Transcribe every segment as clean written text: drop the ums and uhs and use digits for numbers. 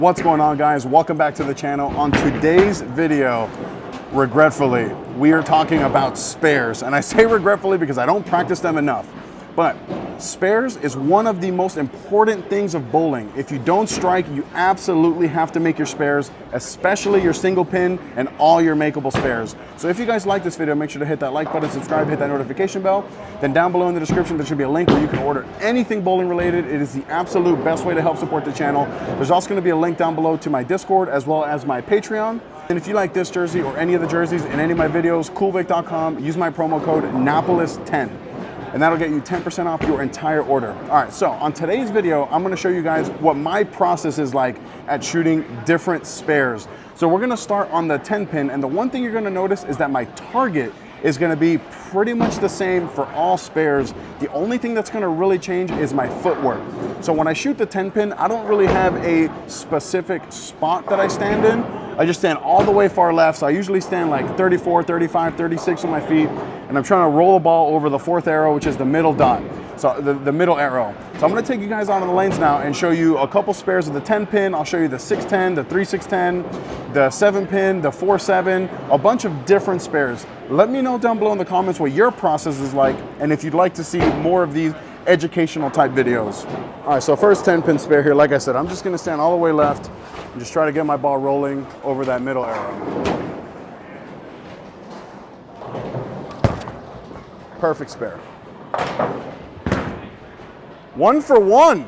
What's going on, guys? Welcome back to the channel. On today's video, regretfully, we are talking about spares. And I say regretfully because I don't practice them enough. But spares is one of the most important things of bowling. If you don't strike, you absolutely have to make your spares, especially your single pin and all your makeable spares. So if you guys like this video, make sure to hit that like button, subscribe, hit that notification bell. Then down below in the description, there should be a link where you can order anything bowling related. It is the absolute best way to help support the channel. There's also going to be a link down below to my Discord as well as my Patreon. And if you like this jersey or any of the jerseys in any of my videos, coolvic.com, use my promo code Napoles10. And that'll get you 10% off your entire order. All right, so on today's video, I'm gonna show you guys what my process is like at shooting different spares. So we're gonna start on the 10 pin, and the one thing you're gonna notice is that my target is gonna be pretty much the same for all spares. The only thing that's gonna really change is my footwork. So when I shoot the 10 pin, I don't really have a specific spot that I stand in. I just stand all the way far left. So I usually stand like 34, 35, 36 with my feet, and I'm trying to roll a ball over the fourth arrow, which is the middle dot. So the middle arrow. So I'm gonna take you guys out on the lanes now and show you a couple spares of the 10 pin. I'll show you the 610, the 3-6-10, the 7 pin, the 4-7, a bunch of different spares. Let me know down below in the comments what your process is like, and if you'd like to see more of these educational type videos. All right, so first 10 pin spare here, like I said, I'm just gonna stand all the way left and just try to get my ball rolling over that middle arrow. Perfect spare. 1 for 1.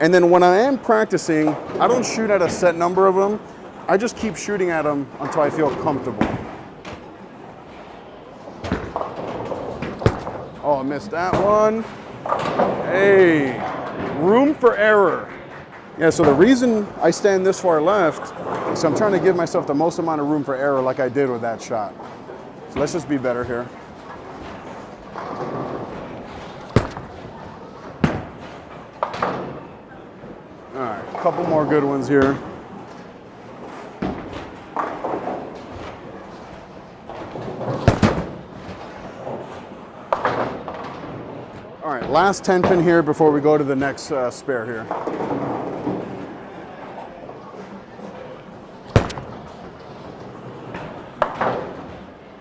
And then when I am practicing, I don't shoot at a set number of them. I just keep shooting at them until I feel comfortable. Oh, I missed that one. Hey, room for error. Yeah, so the reason I stand this far left is I'm trying to give myself the most amount of room for error like I did with that shot. So let's just be better here. All right, a couple more good ones here. All right, last 10 pin here before we go to the next spare here.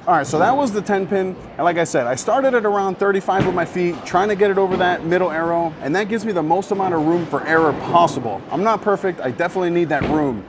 All right, so that was the 10 pin. And like I said, I started at around 35 with my feet, trying to get it over that middle arrow, and that gives me the most amount of room for error possible. I'm not perfect, I definitely need that room.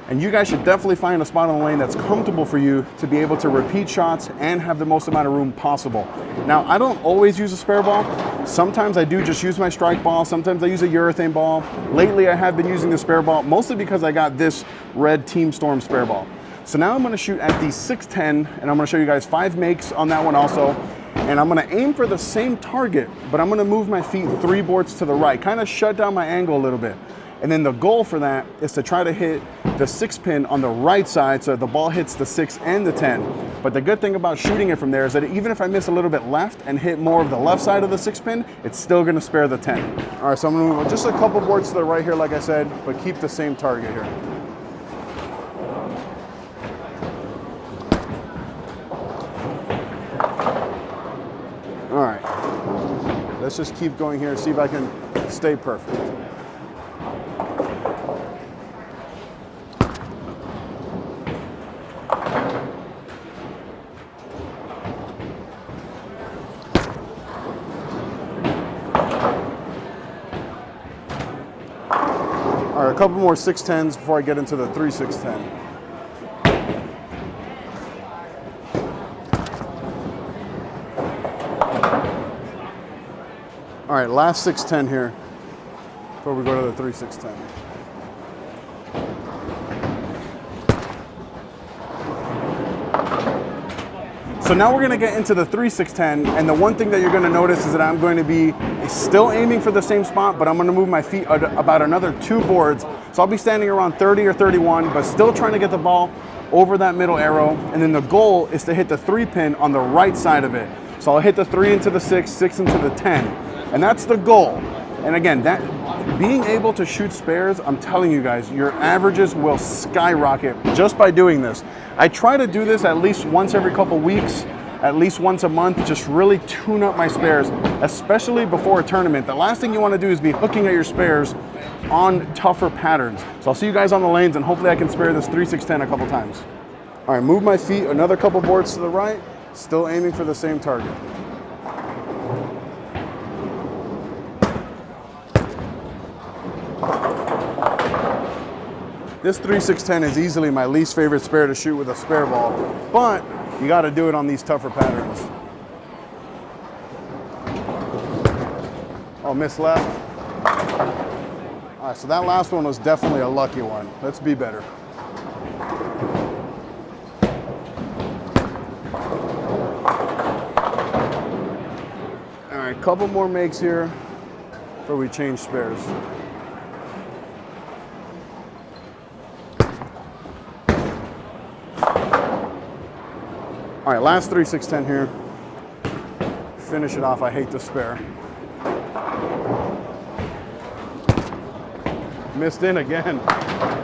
And you guys should definitely find a spot on the lane that's comfortable for you to be able to repeat shots and have the most amount of room possible. Now, I don't always use a spare ball. Sometimes I do just use my strike ball. Sometimes I use a urethane ball. Lately, I have been using the spare ball, mostly because I got this red Team Storm spare ball. So now I'm gonna shoot at the 610, and I'm gonna show you guys 5 makes on that one also. And I'm gonna aim for the same target, but I'm gonna move my feet 3 boards to the right, kind of shut down my angle a little bit. And then the goal for that is to try to hit the 6 pin on the right side so the ball hits the 6 and the 10. But the good thing about shooting it from there is that even if I miss a little bit left and hit more of the left side of the 6 pin, it's still gonna spare the 10. All right, so I'm gonna move just a couple boards to the right here, like I said, but keep the same target here. All right, let's just keep going here, see if I can stay perfect. All right, a couple more 610s before I get into the 3-6-10. All right, last 610 here before we go to the 3-6-10. So now we're gonna get into the 3-6-10, and the one thing that you're gonna notice is that I'm going to be still aiming for the same spot, but I'm gonna move my feet about another 2 boards. So I'll be standing around 30 or 31, but still trying to get the ball over that middle arrow. And then the goal is to hit the 3 pin on the right side of it. So I'll hit the 3 into the 6, 6 into the 10. And that's the goal. And again, that being able to shoot spares, I'm telling you guys, your averages will skyrocket just by doing this. I try to do this at least once every couple weeks. at least once a month, just really tune up my spares, especially before a tournament. The last thing you want to do is be hooking at your spares on tougher patterns. So I'll see you guys on the lanes, and hopefully I can spare this 3-6-10 a couple times. All right, move my feet another couple boards to the right, still aiming for the same target. This 3-6-10 is easily my least favorite spare to shoot with a spare ball, but you got to do it on these tougher patterns. Oh, missed left. All right, so that last one was definitely a lucky one. Let's be better. All right, couple more makes here before we change spares. All right, last 3-6-10 here. Finish it off. I hate the spare. Missed in again.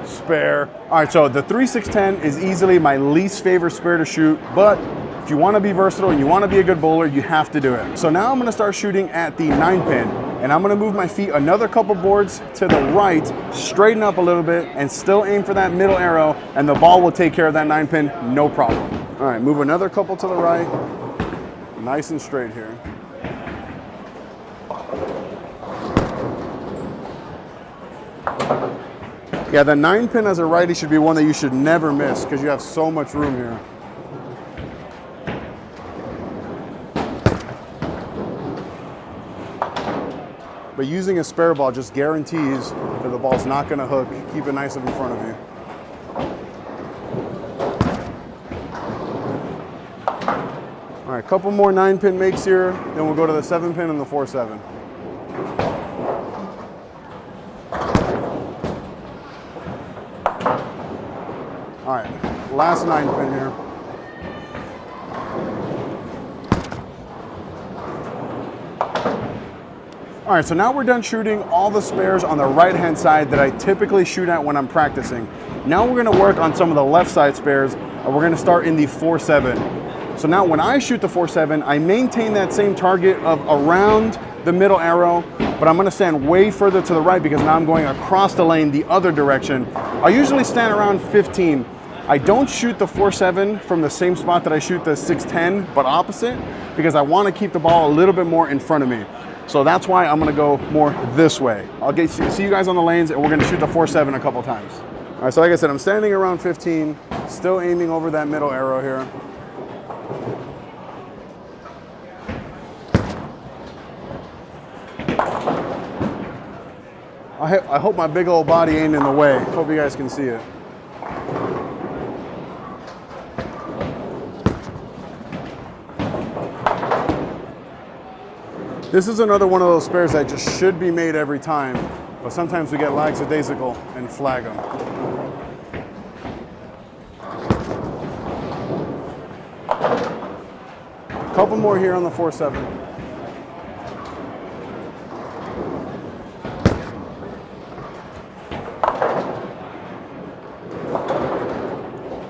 Spare. All right, so the 3-6-10 is easily my least favorite spare to shoot, but if you want to be versatile and you want to be a good bowler, you have to do it. So now I'm going to start shooting at the 9-pin, and I'm going to move my feet another couple boards to the right, straighten up a little bit, and still aim for that middle arrow, and the ball will take care of that 9-pin, no problem. All right, move another couple to the right, nice and straight here. Yeah, the 9-pin as a righty should be one that you should never miss because you have so much room here. But using a spare ball just guarantees that the ball's not going to hook. Keep it nice up in front of you. All right, couple more 9-pin makes here, then we'll go to the 7-pin and the 4-7. All right, last 9-pin here. All right, so now we're done shooting all the spares on the right-hand side that I typically shoot at when I'm practicing. Now we're gonna work on some of the left side spares, and we're gonna start in the 4-7. So now when I shoot the 4-7, I maintain that same target of around the middle arrow, but I'm gonna stand way further to the right because now I'm going across the lane the other direction. I usually stand around 15. I don't shoot the 4-7 from the same spot that I shoot the 6-10, but opposite, because I wanna keep the ball a little bit more in front of me. So that's why I'm gonna go more this way. I'll see you guys on the lanes, and we're gonna shoot the 4-7 a couple times. All right, so like I said, I'm standing around 15, still aiming over that middle arrow here. I hope my big old body ain't in the way. Hope you guys can see it. This is another one of those spares that just should be made every time, but sometimes we get lackadaisical and flag them. Couple more here on the 4-7.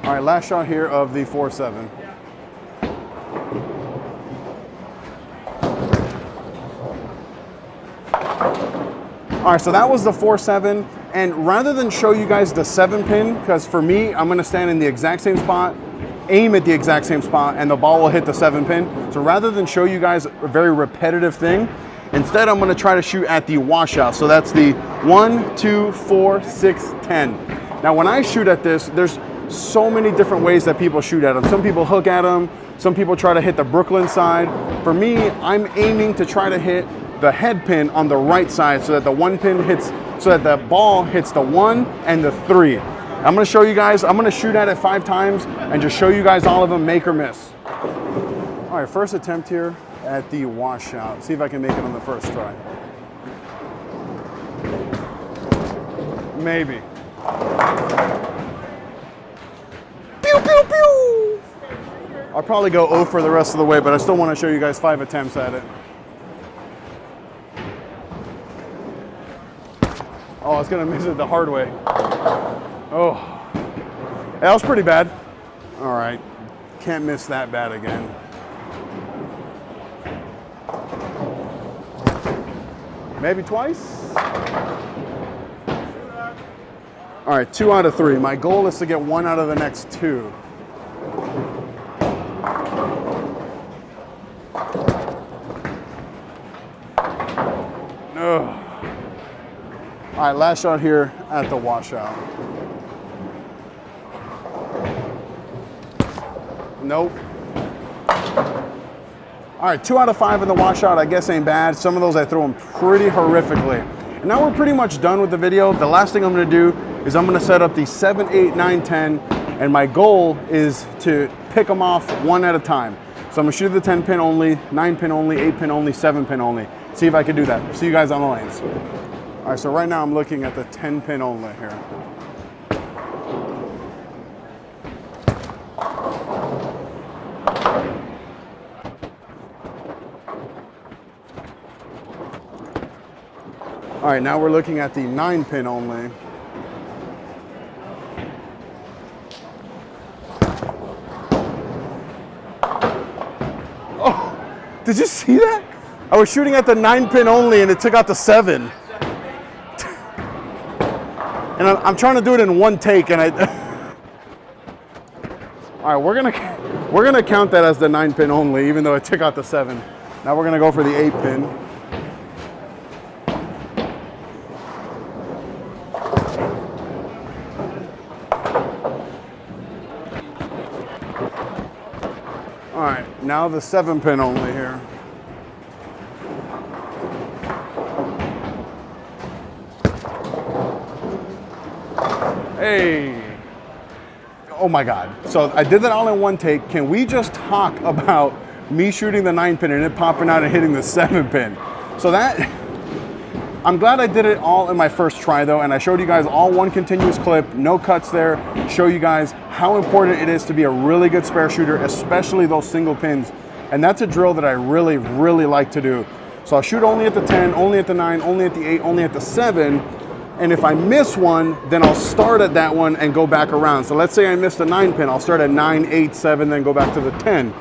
All right, last shot here of the 4-7. All right, so that was the 4-7, and rather than show you guys the 7-pin, because for me, I'm gonna stand in the exact same spot, aim at the exact same spot, and the ball will hit the 7-pin. So rather than show you guys a very repetitive thing, instead I'm gonna try to shoot at the washout. So that's the 1, 2, 4, 6, 10. Now when I shoot at this, there's so many different ways that people shoot at them. Some people hook at them, some people try to hit the Brooklyn side. For me, I'm aiming to try to hit the head pin on the right side so that the 1-pin hits, so that the ball hits the 1 and the 3. I'm gonna show you guys, I'm gonna shoot at it 5 times and just show you guys all of them, make or miss. All right, first attempt here at the washout. See if I can make it on the first try. Maybe. Pew, pew, pew! I'll probably go 0 for the rest of the way, but I still wanna show you guys 5 attempts at it. Oh, I was gonna miss it the hard way. Oh, that was pretty bad. All right, can't miss that bad again. Maybe twice. All right, 2 out of 3. My goal is to get 1 out of the next 2. Ugh. All right, last shot here at the washout. Nope. All right, 2 out of 5 in the washout, I guess ain't bad. Some of those I throw them pretty horrifically. And now we're pretty much done with the video. The last thing I'm gonna do is I'm gonna set up the 7, 8, 9, 10, and my goal is to pick them off 1 at a time. So I'm gonna shoot the 10 pin only, 9 pin only, 8 pin only, 7 pin only. See if I can do that. See you guys on the lanes. All right, so right now I'm looking at the 10 pin only here. All right, now we're looking at the 9 pin only. Oh, did you see that? I was shooting at the 9 pin only and it took out the 7. And I'm trying to do it in 1 take and I... All right, we're gonna count that as the 9 pin only, even though it took out the 7. Now we're gonna go for the 8 pin. All right, now the 7 pin only here. Hey. Oh my God. So I did that all in 1 take. Can we just talk about me shooting the 9 pin and it popping out and hitting the 7 pin? So that, I'm glad I did it all in my first try though, and I showed you guys all 1 continuous clip, no cuts there, show you guys how important it is to be a really good spare shooter, especially those single pins. And that's a drill that I really, really like to do. So I'll shoot only at the 10, only at the 9, only at the 8, only at the 7. And if I miss one, then I'll start at that one and go back around. So let's say I missed a 9 pin, I'll start at 9, 8, 7, then go back to the 10.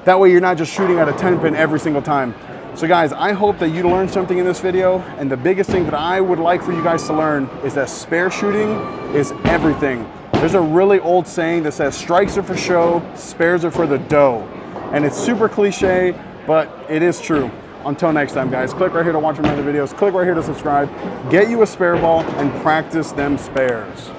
That way you're not just shooting at a 10 pin every single time. So guys, I hope that you learned something in this video. And the biggest thing that I would like for you guys to learn is that spare shooting is everything. There's a really old saying that says strikes are for show, spares are for the dough. And it's super cliche, but it is true. Until next time, guys, click right here to watch my other videos. Click right here to subscribe. Get you a spare ball and practice them spares.